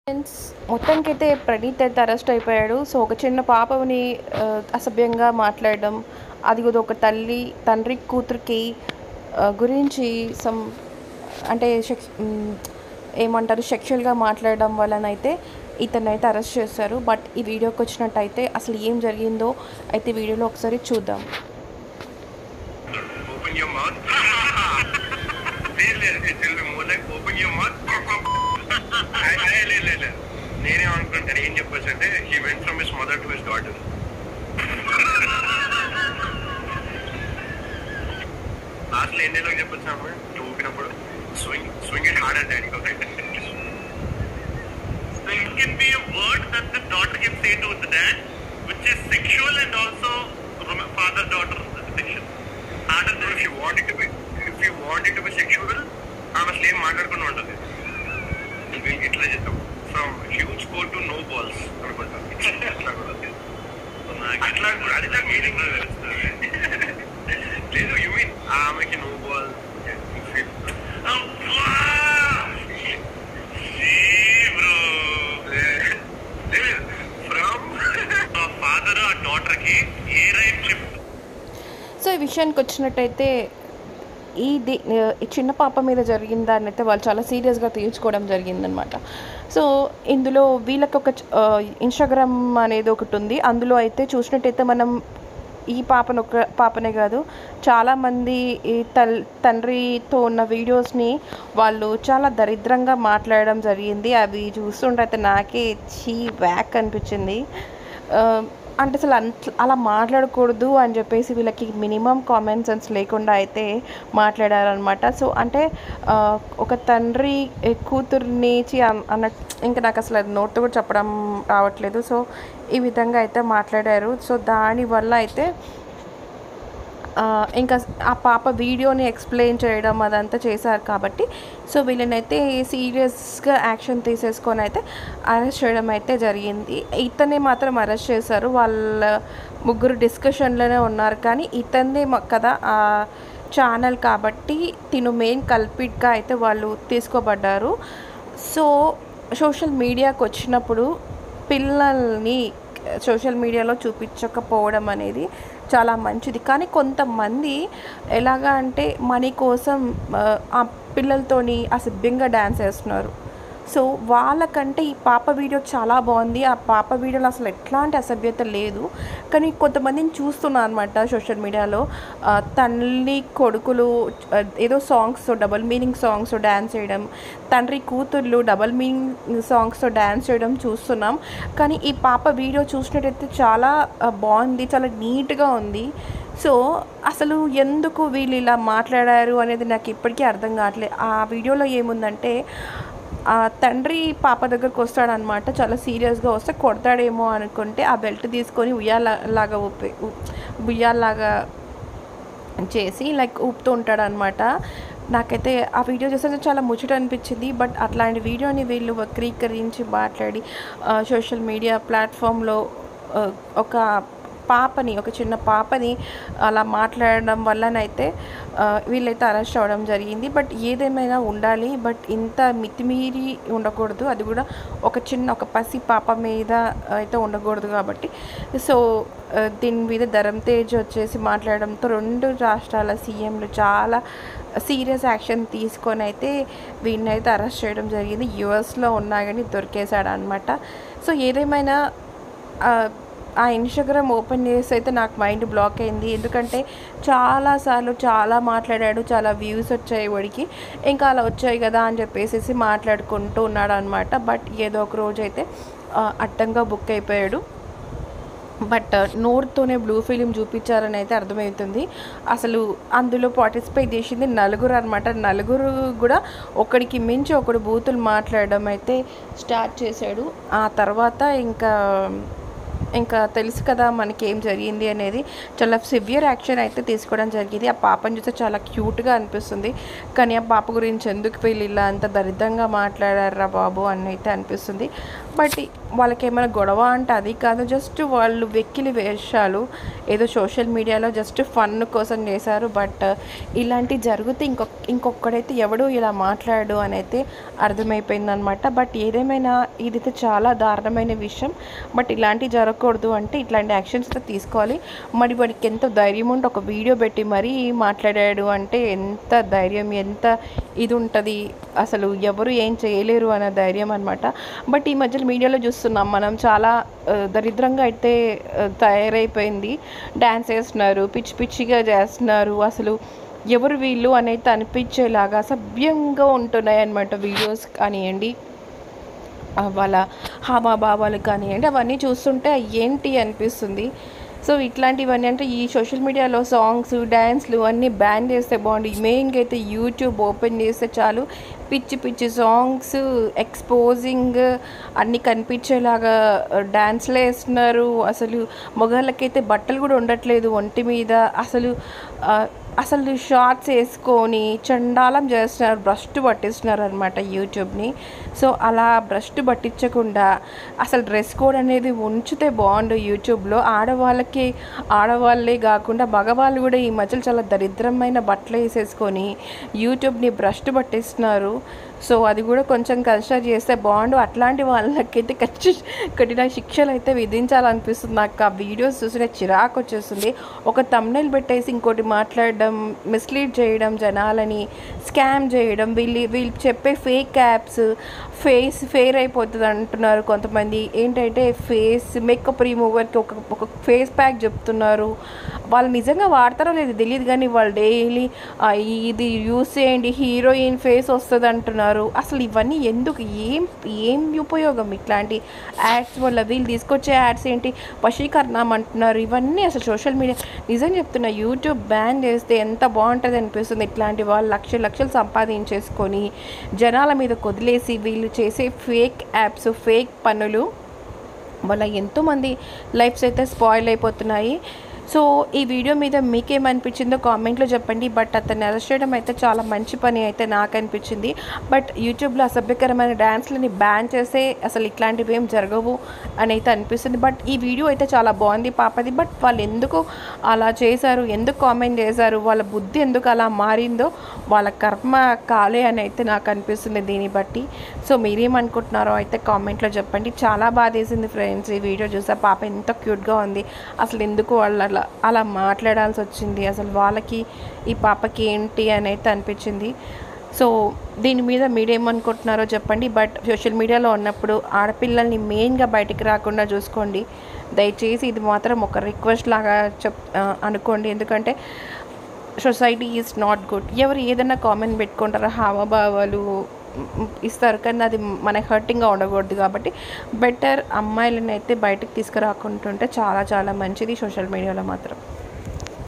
Friends మొత్తానికైతే ప్రణీత్ అయితే arrest అయిపోయాడు. సో ఒక చిన్న పాపని అసభ్యంగా మాట్లాడడం, అది కూడా ఒక తండ్రి కూతురికి గురించి అంటే ఏమంటారు సెక్షువల్గా మాట్లాడడం వలనైతే ఇతనైతే అరెస్ట్ చేశారు. బట్ ఈ వీడియోకి వచ్చినట్టయితే అసలు ఏం జరిగిందో అయితే వీడియోలో ఒకసారి చూద్దాం. నేనేమనుకుంటాను ఏం చెప్పొచ్చు అంటే he went from his mother to his daughter. Last లో ఎన్ని రోజులు చెప్పొచ్చు అమ్మ ఊపినప్పుడు స్వింగ్ ఇట్ హార్డ్ అంటే swing can be a word that the daughter can say to the dad which is sexual and also father daughter section. Harder than if you want it to be sexual ఆమె స్లేమ్ మాట్లాడుకుని ఉంటుంది. ఇట్లా చేద్దాం from huge coal to know balls అనుకుంటాం. అట్లా కూడా అది నాకు మీనింగ్ లేదు. యూ మీన్ ఆమెకి నో బాల్ ఫ్రమ్ ఫాదర్ ఆ డాటర్ కి ఏ రైట్ చెప్పు. సో ఈ విషయానికి వచ్చినట్టయితే ఈ చిన్న పాప మీద జరిగిన దాన్ని అయితే వాళ్ళు చాలా సీరియస్గా తీర్చుకోవడం జరిగిందనమాట. సో ఇందులో వీళ్ళకి ఒక ఇన్స్టాగ్రామ్ అనేది ఒకటి ఉంది. అందులో అయితే చూసినట్టయితే మనం ఈ పాపనే కాదు చాలామంది ఈ తండ్రితో ఉన్న వీడియోస్ని వాళ్ళు చాలా దరిద్రంగా మాట్లాడడం జరిగింది. అవి చూస్తుంటే అయితే నాకే వ్యాక్ అనిపించింది. అంటే అసలు అలా మాట్లాడకూడదు అని చెప్పేసి వీళ్ళకి మినిమం కామన్ సెన్స్ లేకుండా అయితే మాట్లాడారనమాట. సో అంటే ఒక తండ్రి కూతుర్ని అన్నట్టు ఇంకా నాకు అసలు అది నోట్తో కూడా చెప్పడం రావట్లేదు. సో ఈ విధంగా అయితే మాట్లాడారు. సో దానివల్ల అయితే ఇంకా ఆ పాప వీడియోని ఎక్స్ప్లెయిన్ చేయడం అదంతా చేశారు కాబట్టి సో వీళ్ళనైతే సీరియస్గా యాక్షన్ తీసేసుకొని అయితే అరెస్ట్ చేయడం అయితే జరిగింది. ఇతన్ని మాత్రం అరెస్ట్ చేశారు. వాళ్ళ ముగ్గురు డిస్కషన్లోనే ఉన్నారు. కానీ ఇతన్ని కదా ఆ ఛానల్ కాబట్టి తిను మెయిన్ కల్పిట్గా అయితే వాళ్ళు తీసుకోబడ్డారు. సో సోషల్ మీడియాకి వచ్చినప్పుడు పిల్లల్ని సోషల్ మీడియాలో చూపించకపోవడం అనేది చాలా మంచిది. కానీ కొంతమంది ఎలాగా అంటే మనీ కోసం ఆ పిల్లలతోని అసభ్యంగా డ్యాన్స్ వేస్తున్నారు. సో వాళ్ళకంటే ఈ పాప వీడియో చాలా బాగుంది. ఆ పాప వీడియోలో అసలు ఎట్లాంటి అసభ్యత లేదు. కానీ కొంతమందిని చూస్తున్నాను అనమాట సోషల్ మీడియాలో తల్లి కొడుకులు ఏదో సాంగ్స్తో డబుల్ మీనింగ్ సాంగ్స్తో డ్యాన్స్ చేయడం, తండ్రి కూతుర్లు డబుల్ మీనింగ్ సాంగ్స్తో డ్యాన్స్ చేయడం చూస్తున్నాం. కానీ ఈ పాప వీడియో చూసినట్టయితే చాలా బాగుంది, చాలా నీట్గా ఉంది. సో అసలు ఎందుకు వీళ్ళు ఇలా మాట్లాడారు అనేది నాకు ఇప్పటికీ అర్థం కావట్లేదు. ఆ వీడియోలో ఏముందంటే ఆ తండ్రి పాప దగ్గరకు వస్తాడనమాట. చాలా సీరియస్గా వస్తే కొడతాడేమో అనుకుంటే ఆ బెల్ట్ తీసుకొని ఉయ్యాలాగా చేసి లైక్ ఊపుతూ ఉంటాడనమాట. నాకైతే ఆ వీడియో చూస్తే చాలా ముచ్చట అనిపించింది. బట్ అట్లాంటి వీడియోని వీళ్ళు వక్రీకరించి మాట్లాడి సోషల్ మీడియా ప్లాట్ఫామ్లో ఒక చిన్న పాపని అలా మాట్లాడడం వల్లనైతే వీళ్ళైతే అరెస్ట్ అవ్వడం జరిగింది. బట్ ఏదేమైనా ఉండాలి, బట్ ఇంత మితిమీరి ఉండకూడదు. అది కూడా ఒక పసి పాప మీద అయితే ఉండకూడదు కాబట్టి సో దీని మీద ధరంతేజ్ వచ్చేసి మాట్లాడడంతో 2 రాష్ట్రాల సీఎంలు చాలా సీరియస్ యాక్షన్ తీసుకొని అయితే వీడిని అయితే అరెస్ట్ చేయడం జరిగింది. యుఎస్లో ఉన్నా కానీ దొరికేశాడు అనమాట. సో ఏదేమైనా ఆ ఇన్స్టాగ్రామ్ ఓపెన్ చేసి అయితే నాకు మైండ్ బ్లాక్ అయింది. ఎందుకంటే చాలాసార్లు చాలా మాట్లాడాడు, చాలా వ్యూస్ వచ్చాయి వాడికి. ఇంకా అలా వచ్చాయి కదా అని చెప్పేసి మాట్లాడుకుంటూ ఉన్నాడు అనమాట. బట్ ఏదో ఒక రోజు అయితే అడ్డంగా బుక్ అయిపోయాడు. బట్ నోట్తోనే బ్లూ ఫిలిం చూపించారని అయితే అర్థమవుతుంది. అసలు అందులో పార్టిసిపేట్ చేసింది 4 అనమాట. 4 కూడా ఒకడికి మించి ఒకడు బూతులు మాట్లాడడం అయితే స్టార్ట్ చేశాడు. ఆ తర్వాత ఇంకా తెలుసు కదా మనకేం జరిగింది అనేది. చాలా సివియర్ యాక్షన్ అయితే తీసుకోవడం జరిగింది. ఆ పాపని చూస్తే చాలా క్యూట్గా అనిపిస్తుంది. కానీ ఆ పాప గురించి ఎందుకు వీళ్ళు ఇలా అంత దరిద్రంగా మాట్లాడారా బాబు అని అయితే అనిపిస్తుంది. బట్ వాళ్ళకి ఏమైనా గొడవ అంటే అది కాదు, జస్ట్ వాళ్ళు వెక్కిలి వేషాలు ఏదో సోషల్ మీడియాలో జస్ట్ ఫన్ కోసం చేశారు. బట్ ఇలాంటివి జరిగితే ఇంకొక్కడైతే ఎవడు ఇలా మాట్లాడు అని అయితే అర్థమైపోయిందనమాట. బట్ ఏదేమైనా ఇదైతే చాలా దారుణమైన విషయం. బట్ ఇలాంటివి జరగకూడదు అంటే ఇట్లాంటి యాక్షన్స్ అయితే తీసుకోవాలి. మరి వాడికి ఎంత ధైర్యం ఉంటే ఒక వీడియో పెట్టి మరీ మాట్లాడాడు అంటే ఎంత ధైర్యం, ఎంత ఇది ఉంటుంది, అసలు ఎవరు ఏం చేయలేరు అనే ధైర్యం అనమాట. బట్ ఈ మధ్యలో మీడియాలో చూస్తున్నాం మనం, చాలా దరిద్రంగా అయితే తయారైపోయింది. డ్యాన్స్ వేస్తున్నారు, పిచ్చి పిచ్చిగా చేస్తున్నారు, అసలు ఎవరు వీళ్ళు అనేది అనిపించేలాగా సభ్యంగా ఉంటున్నాయి అన్నమాట వీడియోస్ కానివ్వండి, వాళ్ళ హాబాభావాలు కానివ్వండి, అవన్నీ చూస్తుంటే ఏంటి అనిపిస్తుంది. సో ఇట్లాంటివన్నీ అంటే ఈ సోషల్ మీడియాలో సాంగ్స్, డ్యాన్స్లు అన్నీ బ్యాన్ చేస్తే బాగుంది. మెయిన్గా అయితే యూట్యూబ్ ఓపెన్ చేస్తే చాలు పిచ్చి పిచ్చి సాంగ్స్, ఎక్స్పోజింగ్ అన్నీ కనిపించేలాగా డ్యాన్స్లు వేస్తున్నారు. అసలు మగవాళ్ళకైతే బట్టలు కూడా ఉండట్లేదు ఒంటి మీద. అసలు షార్ట్స్ వేసుకొని చండాలం చేస్తున్నారు, భ్రష్టు పట్టిస్తున్నారు అనమాట యూట్యూబ్ని. సో అలా భ్రష్టు పట్టించకుండా అసలు డ్రెస్ కోడ్ అనేది ఉంచితే బాగుండు యూట్యూబ్లో. ఆడవాళ్ళే కాకుండా మగవాళ్ళు కూడా ఈ మధ్యలో చాలా దరిద్రమైన బట్టలు వేసేసుకొని యూట్యూబ్ని భ్రష్టు పట్టిస్తున్నారు. సో అది కూడా కొంచెం కన్సిడర్ చేస్తే బాగుండు. అట్లాంటి వాళ్ళకైతే కఠిన శిక్షలు అయితే విధించాలనిపిస్తుంది నాకు. ఆ వీడియోస్ చూసిన చిరాకు వచ్చేస్తుంది. ఒక థంబ్నెయిల్ పెట్టేసి ఇంకోటి మాట్లాడడం, మిస్లీడ్ చేయడం, జనాలని స్కామ్ చేయడం, వీళ్ళు చెప్పే ఫేక్ యాప్స్, ఫేర్ అయిపోతుంది అంటున్నారు కొంతమంది. ఏంటంటే ఫేస్ మేకప్ రిమూవర్కి ఒక ఫేస్ ప్యాక్ చెప్తున్నారు. వాళ్ళు నిజంగా వాడతారో లేదో తెలియదు, కానీ వాళ్ళు డైలీ ఇది యూస్ చేయండి హీరోయిన్ ఫేస్ వస్తుంది అంటున్నారు. అసలు ఇవన్నీ ఎందుకు, ఏం ఉపయోగం ఇట్లాంటి యాడ్స్ వల్ల? వీళ్ళు తీసుకొచ్చే యాడ్స్ ఏంటి, వశీకరణం అంటున్నారు. ఇవన్నీ అసలు సోషల్ మీడియా నిజం చెప్తున్నా, యూట్యూబ్ బ్యాన్ చేస్తే ఎంత బాగుంటుంది అనిపిస్తుంది. ఇట్లాంటి వాళ్ళు లక్షలు సంపాదించేసుకొని జనాల మీద కొదిలేసి వీళ్ళు చేసే ఫేక్ యాప్స్, ఫేక్ పనులు వల్ల ఎంతోమంది లైఫ్స్ అయితే స్పాయిల్ అయిపోతున్నాయి. సో ఈ వీడియో మీద మీకేమనిపించిందో కామెంట్లో చెప్పండి. బట్ అతన్ని అరెస్ట్ చేయడం అయితే చాలా మంచి పని అయితే నాకు అనిపించింది. బట్ యూట్యూబ్లో అసభ్యకరమైన డ్యాన్స్లని బ్యాన్ చేస్తే అసలు ఇట్లాంటివి ఏం జరగవు అని అయితే అనిపిస్తుంది. బట్ ఈ వీడియో అయితే చాలా బాగుంది పాపది. బట్ వాళ్ళు ఎందుకు అలా చేశారు, ఎందుకు కామెంట్ చేశారు, వాళ్ళ బుద్ధి ఎందుకు అలా మారిందో వాళ్ళ కర్మ కాలే అని అయితే నాకు అనిపిస్తుంది దీన్ని బట్టి. సో మీరేమనుకుంటున్నారో అయితే కామెంట్లో చెప్పండి. చాలా బాధేసింది ఫ్రెండ్స్ ఈ వీడియో చూసా. పాప ఎంత క్యూట్గా ఉంది, అసలు ఎందుకు వాళ్ళు అలా మాట్లాడాల్సి వచ్చింది, అసలు వాళ్ళకి ఈ పాపకి ఏంటి అని అయితే అనిపించింది. సో దీని మీద మీరేమనుకుంటున్నారో చెప్పండి. బట్ సోషల్ మీడియాలో ఉన్నప్పుడు ఆడపిల్లల్ని మెయిన్గా బయటికి రాకుండా చూసుకోండి దయచేసి. ఇది మాత్రం ఒక రిక్వెస్ట్ లాగా అనుకోండి. ఎందుకంటే సొసైటీ ఈజ్ నాట్ గుడ్. ఎవరు ఏదైనా కామెంట్ పెట్టుకుంటారో హావభావాలు ఇస్తారు, కానీ అది మనకి హర్టింగ్గా ఉండకూడదు. కాబట్టి బెటర్ అమ్మాయిలను అయితే బయటకు తీసుకురాకుంటుంటే చాలా చాలా మంచిది సోషల్ మీడియాలో మాత్రం.